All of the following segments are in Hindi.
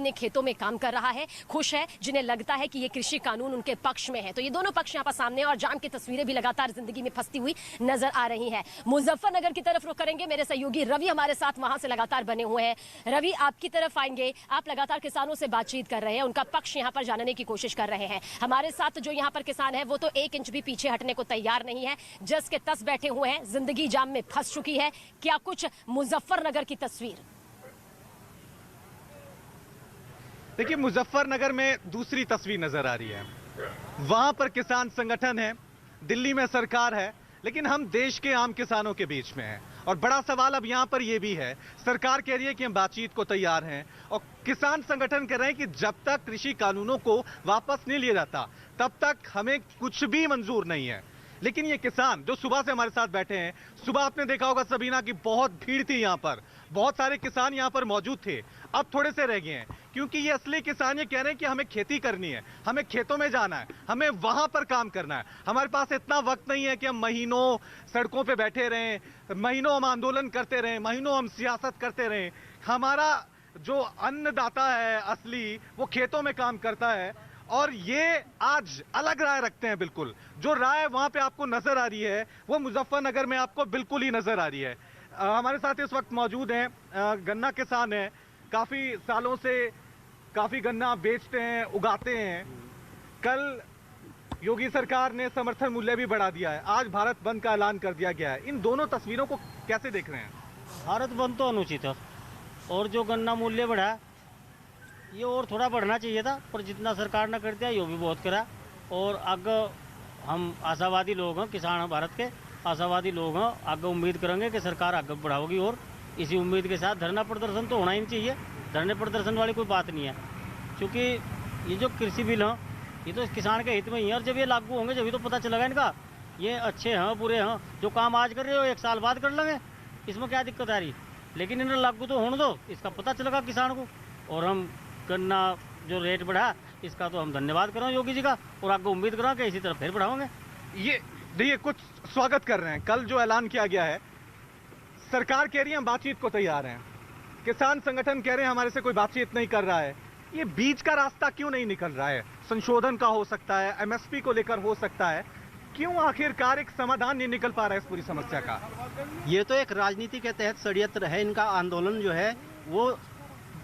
अपने खेतों में काम कर रहा है, खुश है, जिन्हें लगता है कि ये कृषि कानून उनके पक्ष में है। तो ये दोनों पक्ष यहाँ पर सामने और जाम की तस्वीरें भी लगातार जिंदगी में फंसती हुई नजर आ रही है। मुजफ्फरनगर की तरफ रुख करेंगे, मेरे सहयोगी रवि हमारे साथ वहां से लगातार बने हुए हैं। रवि, आपकी तरफ आएंगे, आप लगातार किसानों से बातचीत कर रहे हैं, उनका पक्ष यहाँ पर जानने की कोशिश कर रहे हैं। हमारे साथ जो यहाँ पर किसान है वो तो 1 इंच भी पीछे हटने को तैयार नहीं है, जस के तस बैठे हुए हैं, जिंदगी जाम में फंस चुकी है। क्या कुछ मुजफ्फरनगर की तस्वीर? देखिए, मुजफ्फरनगर में दूसरी तस्वीर नजर आ रही है। वहां पर किसान संगठन है, दिल्ली में सरकार है, लेकिन हम देश के आम किसानों के बीच में हैं। और बड़ा सवाल अब यहां पर यह भी है, सरकार कह रही है कि हम बातचीत को तैयार हैं और किसान संगठन कह रहे हैं कि जब तक कृषि कानूनों को वापस नहीं लिया जाता तब तक हमें कुछ भी मंजूर नहीं है। लेकिन ये किसान जो सुबह से हमारे साथ बैठे हैं, सुबह आपने देखा होगा सबीना की बहुत भीड़ थी यहाँ पर, बहुत सारे किसान यहाँ पर मौजूद थे, अब थोड़े से रह गए हैं, क्योंकि ये असली किसान ये कह रहे हैं कि हमें खेती करनी है, हमें खेतों में जाना है, हमें वहां पर काम करना है। हमारे पास इतना वक्त नहीं है कि हम महीनों सड़कों पे बैठे रहें, महीनों हम आंदोलन करते रहें, महीनों हम सियासत करते रहें। हमारा जो अन्नदाता है असली, वो खेतों में काम करता है और ये आज अलग राय रखते हैं। बिल्कुल जो राय वहां पे आपको नजर आ रही है वो मुजफ्फरनगर में आपको बिल्कुल ही नजर आ रही है। हमारे साथ इस वक्त मौजूद हैं गन्ना किसान हैं, काफी सालों से काफी गन्ना बेचते हैं, उगाते हैं। कल योगी सरकार ने समर्थन मूल्य भी बढ़ा दिया है, आज भारत बंद का ऐलान कर दिया गया है। इन दोनों तस्वीरों को कैसे देख रहे हैं? भारत बंद तो अनुचित है और जो गन्ना मूल्य बढ़ा ये और थोड़ा बढ़ना चाहिए था, पर जितना सरकार ने कर दिया ये भी बहुत करा। और आगे हम आशावादी लोग हैं, किसान हैं भारत के, आशावादी लोग हैं, आगे उम्मीद करेंगे कि सरकार आगे बढ़ाओगी। और इसी उम्मीद के साथ धरना प्रदर्शन तो होना ही नहीं चाहिए, धरने प्रदर्शन वाली कोई बात नहीं है, क्योंकि ये जो कृषि बिल हैं ये तो किसान के हित में ही है। और जब ये लागू होंगे जब तो पता चलेगा इनका ये अच्छे हैं बुरे हैं। जो काम आज कर रहे हो 1 साल बाद कर लेंगे, इसमें क्या दिक्कत आ रही, लेकिन इन्हें लागू तो होने दो, इसका पता चलेगा किसान को। और हम गन्ना जो रेट बढ़ा इसका तो हम धन्यवाद करें योगी जी का, और आगे उम्मीद करें कि इसी तरह फिर बढ़ाओगे। ये देखिए, कुछ स्वागत कर रहे हैं। कल जो ऐलान किया गया है, सरकार कह रही है हम बातचीत को तैयार हैं, किसान संगठन कह रहे हैं हमारे से कोई बातचीत नहीं कर रहा है। ये बीच का रास्ता क्यों नहीं निकल रहा है? संशोधन का हो सकता है, एमएसपी को लेकर हो सकता है, क्यों आखिरकार एक समाधान नहीं निकल पा रहा है इस पूरी समस्या का? ये तो एक राजनीति के तहत षड्यंत्र है, इनका आंदोलन जो है वो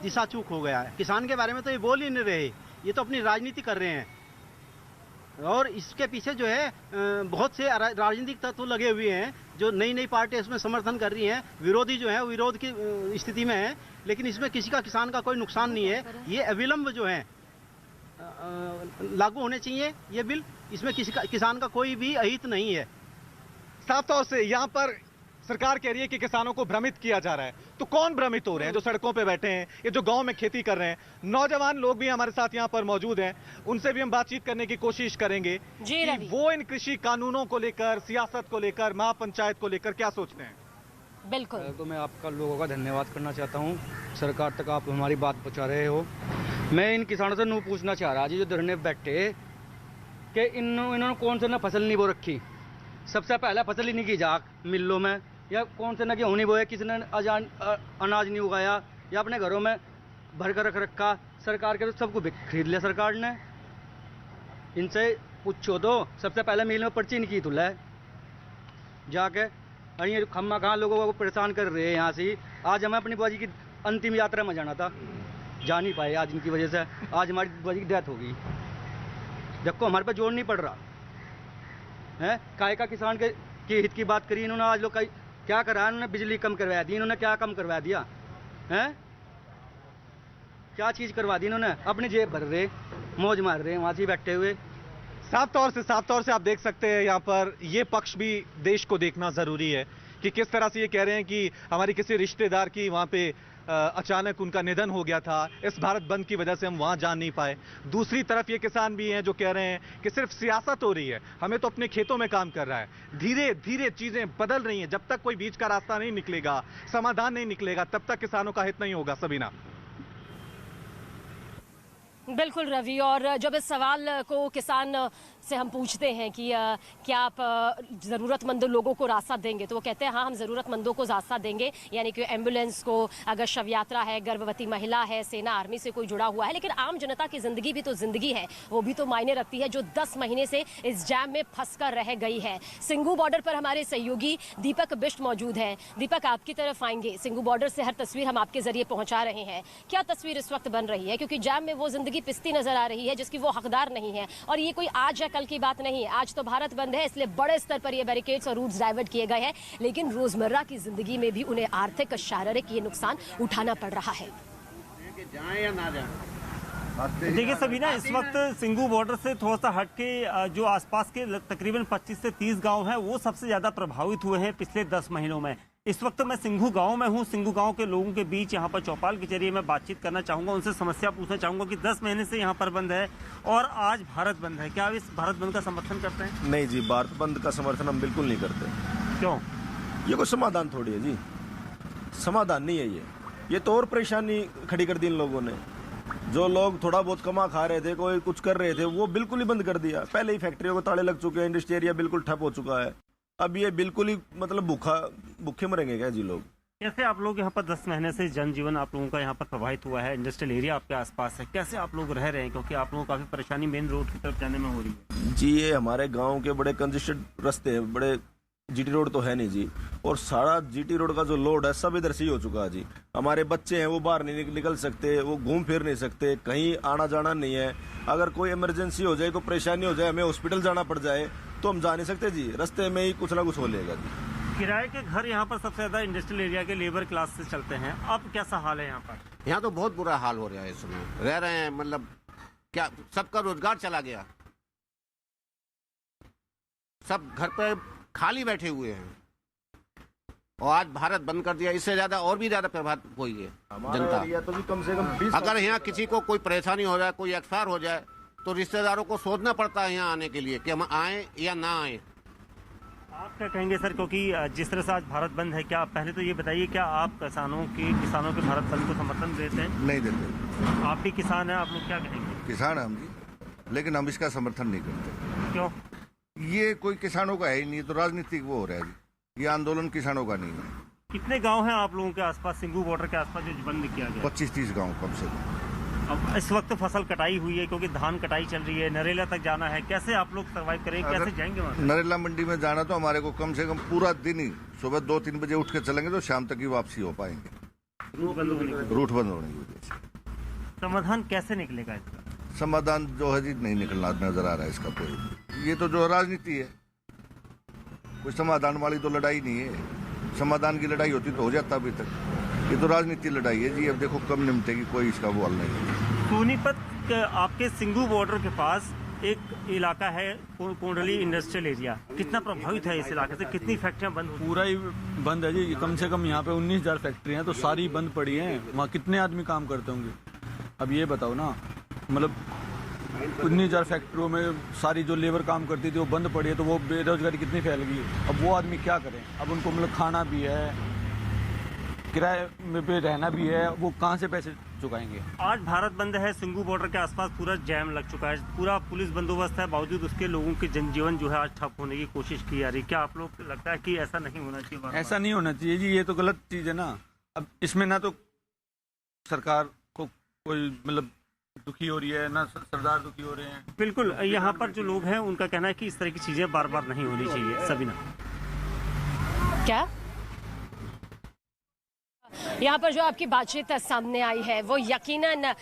दिशा चूक हो गया है। किसान के बारे में तो ये बोल ही नहीं रहे, ये तो अपनी राजनीति कर रहे हैं। और इसके पीछे जो है बहुत से राजनीतिक तत्व लगे हुए हैं, जो नई नई पार्टियां इसमें समर्थन कर रही हैं। विरोधी जो है विरोध की स्थिति में है, लेकिन इसमें किसी का किसान का कोई नुकसान नहीं है। ये अविलंब जो है लागू होने चाहिए ये बिल, इसमें किसी का किसान का कोई भी अहित नहीं है। साफ तौर से यहाँ पर सरकार कह रही है कि किसानों को भ्रमित किया जा रहा है। तो कौन भ्रमित हो रहे हैं? जो सड़कों पे बैठे हैं, ये जो गांव में खेती कर रहे हैं, नौजवान लोग भी हमारे साथ यहाँ पर मौजूद हैं, उनसे भी हम बातचीत करने की कोशिश करेंगे कि वो इन कृषि कानूनों को लेकर, सियासत को लेकर, महापंचायत को लेकर क्या सोचते हैं। बिल्कुल, तो मैं आपका लोगों का धन्यवाद करना चाहता हूँ, सरकार तक आप हमारी बात पहुँचा रहे हो। मैं इन किसानों से नू पूछना चाह रहा जी जो धरने बैठे कि इन्होंने कौन से ना फसल नहीं बो रखी। सबसे पहला फसल ही नहीं की जाक मिलों में, या कौन से ना गेहूँ नहीं बोया, किसी ने अनाज नहीं उगाया, या अपने घरों में भर कर रख रखा। सरकार के तो सबको खरीद लिया सरकार ने। इनसे पूछो तो सबसे पहले मिल में पर्ची नहीं की तुला जाके, और ये खम्मा कहाँ लोगों को परेशान कर रहे हैं। यहाँ से आज हमें अपनी बुआ जी की अंतिम यात्रा में जाना था, जा नहीं पाए आज इनकी वजह से। आज हमारी बुआ जी की डेथ हो गई। देखो हमारे पे जोर नहीं पड़ रहा है। काय का किसान के हित की बात करी इन्होंने। आज लोग क्या करा, इन्होंने बिजली कम करवा दी, इन्होंने क्या कम करवा दिया है? क्या चीज करवा दी इन्होंने? अपनी जेब भर रहे, मौज मार रहे वहां से बैठे हुए। साफ तौर से आप देख सकते हैं यहाँ पर ये पक्ष भी देश को देखना जरूरी है कि किस तरह से ये कह रहे हैं कि हमारी किसी रिश्तेदार की वहां पे अचानक उनका निधन हो गया था, इस भारत बंद की वजह से हम वहां जा नहीं पाए। दूसरी तरफ ये किसान भी हैं जो कह रहे हैं कि सिर्फ सियासत हो रही है, हमें तो अपने खेतों में काम कर रहा है। धीरे धीरे चीजें बदल रही हैं, जब तक कोई बीच का रास्ता नहीं निकलेगा, समाधान नहीं निकलेगा, तब तक किसानों का हित नहीं होगा। सबीना। बिल्कुल रवि, और जब इस सवाल को किसान से हम पूछते हैं कि क्या आप ज़रूरतमंद लोगों को रास्ता देंगे, तो वो कहते हैं हाँ, हम ज़रूरतमंदों को रास्ता देंगे, यानी कि एम्बुलेंस को, अगर शव यात्रा है, गर्भवती महिला है, सेना आर्मी से कोई जुड़ा हुआ है। लेकिन आम जनता की ज़िंदगी भी तो ज़िंदगी है, वो भी तो मायने रखती है, जो 10 महीने से इस जैम में फंस कर रह गई है। सिंघू बॉर्डर पर हमारे सहयोगी दीपक बिष्ट मौजूद हैं। दीपक, आपकी तरफ आएंगे। सिंघू बॉर्डर से हर तस्वीर हम आपके जरिए पहुंचा रहे हैं। क्या तस्वीर इस वक्त बन रही है, क्योंकि जैम में वो जिंदगी पिसती नजर आ रही है जिसकी वो हकदार नहीं है। और ये कोई आज या कल की बात नहीं है, आज तो भारत बंद है, इसलिए बड़े स्तर पर ये बैरिकेड्स और रूट्स डाइवर्ट किए गए हैं, लेकिन रोजमर्रा की जिंदगी में भी उन्हें आर्थिक शारीरिक ये नुकसान उठाना पड़ रहा है। जाएं या ना जाएं। देखिए सबीना, इस वक्त सिंघू बॉर्डर से थोड़ा सा हट के जो आसपास के तकरीबन 25 से 30 गांव हैं वो सबसे ज़्यादा प्रभावित हुए हैं पिछले 10 महीनों में। इस वक्त मैं सिंघू गांव में हूं। सिंघू गांव के लोगों के बीच यहां पर चौपाल के जरिए मैं बातचीत करना चाहूंगा, उनसे समस्या पूछना चाहूंगा कि 10 महीने से यहां पर बंद है और आज भारत बंद है। क्या आप इस भारत बंद का समर्थन करते हैं? नहीं जी, भारत बंद का समर्थन हम बिल्कुल नहीं करते। क्यों? ये कोई समाधान थोड़ी है जी, समाधान नहीं है ये तो और परेशानी खड़ी कर दी इन लोगों ने। जो लोग थोड़ा बहुत कमा खा रहे थे, कोई कुछ कर रहे थे, वो बिल्कुल ही बंद कर दिया। पहले ही फैक्ट्रियों को ताले लग चुके हैं, इंडस्ट्री एरिया बिल्कुल ठप हो चुका है। अब ये बिल्कुल ही मतलब भूखे मरेंगे क्या जी लोग? कैसे आप लोग यहाँ पर 10 महीने से जनजीवन आप लोगों का यहाँ पर प्रभावित हुआ है, इंडस्ट्रियल एरिया आपके आसपास है, कैसे आप लोग रह रहे हैं? क्योंकि आप लोगों को काफी परेशानी मेन रोड की तरफ जाने में हो रही है। जी, ये हमारे गाँव के बड़े कंजेस्टेड रास्ते हैं, बड़े जीटी रोड तो है नहीं जी, और सारा जीटी रोड का जो लोड है सब इधर से ही हो चुका है जी। हमारे बच्चे हैं वो बाहर नहीं निकल सकते, वो घूम फिर नहीं सकते, कहीं आना जाना नहीं है। अगर कोई इमरजेंसी हो जाए, कोई परेशानी हो जाए, हमें हॉस्पिटल जाना पड़ जाए तो हम जा नहीं सकते जी, रास्ते में ही कुछ ना कुछ हो लेगा जी। किराए के घर यहाँ पर सबसे ज्यादा इंडस्ट्रियल एरिया के लेबर क्लास से चलते हैं, अब कैसा हाल है यहाँ पर? यहाँ तो बहुत बुरा हाल हो रहा है, इस समय रह रहे हैं, मतलब क्या सबका रोजगार चला गया, सब घर पे खाली बैठे हुए हैं और आज भारत बंद कर दिया। इससे ज्यादा और भी ज्यादा प्रभावित हुई है जनता। तो भी कम से कम 20 अगर यहाँ किसी को कोई परेशानी हो जाए, कोई एक्सपायर हो जाए, तो रिश्तेदारों को सोचना पड़ता है यहाँ आने के लिए कि हम आए या ना आए। आप क्या कहेंगे सर, क्योंकि जिस तरह से आज भारत बंद है, क्या पहले तो ये बताइए, क्या आप किसानों के भारत बंद को समर्थन देते हैं? नहीं देते। आप भी किसान हैं, आप लोग क्या कहेंगे? किसान हैं हम जी, लेकिन हम इसका समर्थन नहीं करते। क्यों? ये कोई किसानों का है ही नहीं, तो राजनीतिक वो हो रहा है जी। ये आंदोलन किसानों का नहीं है। कितने गांव हैं आप लोगों के आसपास, सिंघू बॉर्डर के आसपास, जो बंद किया गया? 25-30 गाँव कम से कम। अब इस वक्त फसल कटाई हुई है, क्योंकि धान कटाई चल रही है, नरेला तक जाना है, कैसे आप लोग सर्वाइव करेंगे, कैसे जाएंगे वहाँ? नरेला मंडी में जाना तो हमारे को कम से कम पूरा दिन ही, सुबह 2-3 बजे उठ के चलेंगे तो शाम तक ही वापसी हो पाएंगे, रूट बंद होने की। रूट बंद होने की वजह से। समाधान कैसे निकलेगा इसका? समाधान जो है जी नहीं निकलना नजर आ रहा है इसका कोई। ये तो जो राजनीति है, कोई समाधान वाली तो लड़ाई नहीं है। समाधान की लड़ाई होती तो हो जाता अभी तक। ये तो राजनीति लड़ाई है जी। अब देखो कब निपटेगी, कोई इसका वो हल नहीं है। सोनीपत आपके सिंघू बॉर्डर के पास एक इलाका है कोंडली इंडस्ट्रियल एरिया, कितना प्रभावित है इस इलाके से? कितनी फैक्ट्रियां बंद हुई? पूरा ही बंद है जी। कम से कम यहाँ पे 19,000 फैक्ट्रियाँ तो सारी बंद पड़ी हैं। वहाँ कितने आदमी काम करते होंगे? अब ये बताओ ना, मतलब 19,000 फैक्ट्रियों में सारी जो लेबर काम करती थी वो बंद पड़ी है, तो वो बेरोजगारी कितनी फैल गई। अब वो आदमी क्या करें? अब उनको मतलब खाना भी है, किराए में पे रहना भी है, वो कहाँ से पैसे चुकाएंगे? आज भारत बंद है, सिंघू बॉर्डर के आसपास पूरा जैम लग चुका है, पूरा पुलिस बंदोबस्त है, बावजूद उसके लोगों के जनजीवन जो है आज ठप होने की कोशिश की जा रही है। क्या आप लोग लगता है कि ऐसा नहीं होना चाहिए? ऐसा नहीं होना चाहिए जी, ये तो गलत चीज़ है ना। अब इसमें ना तो सरकार को कोई मतलब दुखी हो रही है, ना सरदार दुखी हो रहे हैं। बिल्कुल, यहाँ पर जो लोग हैं उनका कहना है कि इस तरह की चीजें बार बार नहीं होनी चाहिए। सबीना, क्या यहाँ पर जो आपकी बातचीत सामने आई है वो यकीनन